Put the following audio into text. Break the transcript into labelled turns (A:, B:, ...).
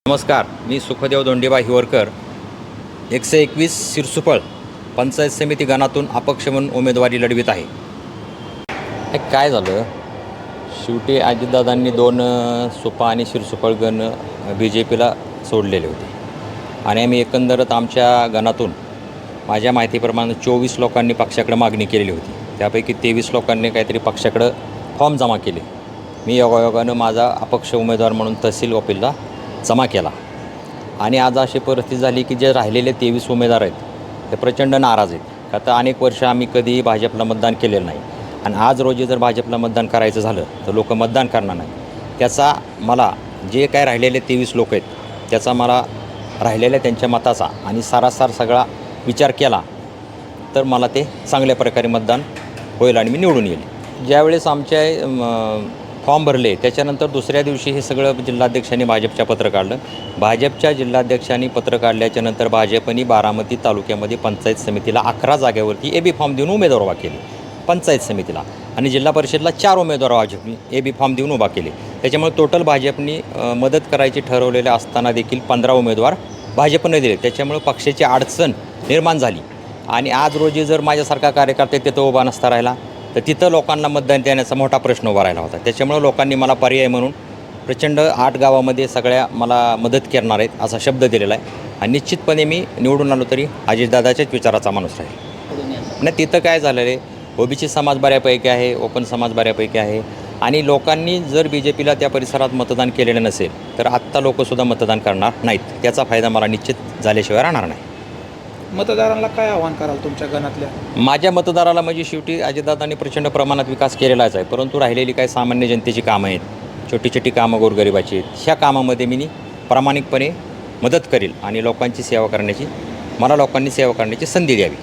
A: नमस्कार, मी सुखदेव दोंडेबा हिवरकर 121 सिरसुफळ पंचायत समिती गणातून अपक्ष म्हणून उमेदवारी लढवित आहे. काय झालं, शेवटी अजितदादांनी 2 सुपा आणि सिरसुफळ गण BJPला सोडलेले होते आणि आम्ही एकंदरच आमच्या गणातून माझ्या माहितीप्रमाणे 24 लोकांनी पक्षाकडे मागणी केलेली होती. त्यापैकी 23 लोकांनी काहीतरी पक्षाकडं फॉर्म जमा केले. मी योगायोगानं माझा अपक्ष उमेदवार म्हणून तहसील ऑफिसला जमा केला आणि आज अशी परिस्थिती झाली की जे राहिलेले 23 उमेदवार आहेत ते प्रचंड नाराज आहेत. आता अनेक वर्ष आम्ही कधीही भाजपला मतदान केलेलं नाही आणि आज रोजी जर भाजपला मतदान करायचं झालं तर लोक मतदान करणार नाही. त्याचा मला जे काय राहिलेले 23 लोक आहेत त्याचा मला राहिलेल्या त्यांच्या मताचा आणि सारासार सगळा विचार केला तर मला ते चांगल्या प्रकारे मतदान होईल आणि मी निवडून येईल. ज्यावेळेस आमच्या फॉर्म भरले त्याच्यानंतर दुसऱ्या दिवशी हे सगळं जिल्हाध्यक्षांनी भाजपच्या पत्र काढलं. भाजपच्या जिल्हाध्यक्षांनी पत्र काढल्याच्यानंतर भाजपने बारामती तालुक्यामध्ये पंचायत समितीला 11 जागेवरती AB फॉर्म देऊन उमेदवार उभा केले पंचायत समितीला आणि जिल्हा परिषदला 4 उमेदवार भाजपने AB फॉर्म देऊन उभा केले. त्याच्यामुळे टोटल भाजपने मदत करायची ठरवलेले असताना देखील 15 उमेदवार भाजपने दिले. त्याच्यामुळे पक्षाची अडचण निर्माण झाली आणि आज रोजी जर माझ्यासारखा कार्यकर्ते तिथं उभा नसता राहिला तर तिथं लोकांना मतदान देण्याचा मोठा प्रश्न उभा राहिला होता. त्याच्यामुळे लोकांनी मला पर्याय म्हणून प्रचंड 8 गावामध्ये सगळ्या मला मदत करणार आहेत असा शब्द दिलेला आहे आणि निश्चितपणे मी निवडून आलो तरी अजितदादाच्याच विचाराचा माणूस राहील. नाही, तिथं काय झालेलं आहे, OBC समाज बऱ्यापैकी आहे, ओपन समाज बऱ्यापैकी आहे आणि लोकांनी जर BJPला त्या परिसरात मतदान केलेलं नसेल तर आत्ता लोकंसुद्धा मतदान करणार नाहीत. त्याचा फायदा मला निश्चित झाल्याशिवाय राहणार नाही.
B: मतदारांना काय आव्हान कराल तुमच्या गणातल्या?
A: माझ्या मतदाराला म्हणजे शेवटी अजितदादांनी प्रचंड प्रमाणात विकास केलेलाच आहे, परंतु राहिलेली काही सामान्य जनतेची कामं आहेत, छोटी छोटी कामं गोरगरिबाची आहेत. ह्या कामामध्ये मी प्रामाणिकपणे मदत करेल आणि लोकांची सेवा करण्याची मला लोकांनी सेवा करण्याची संधी द्यावी.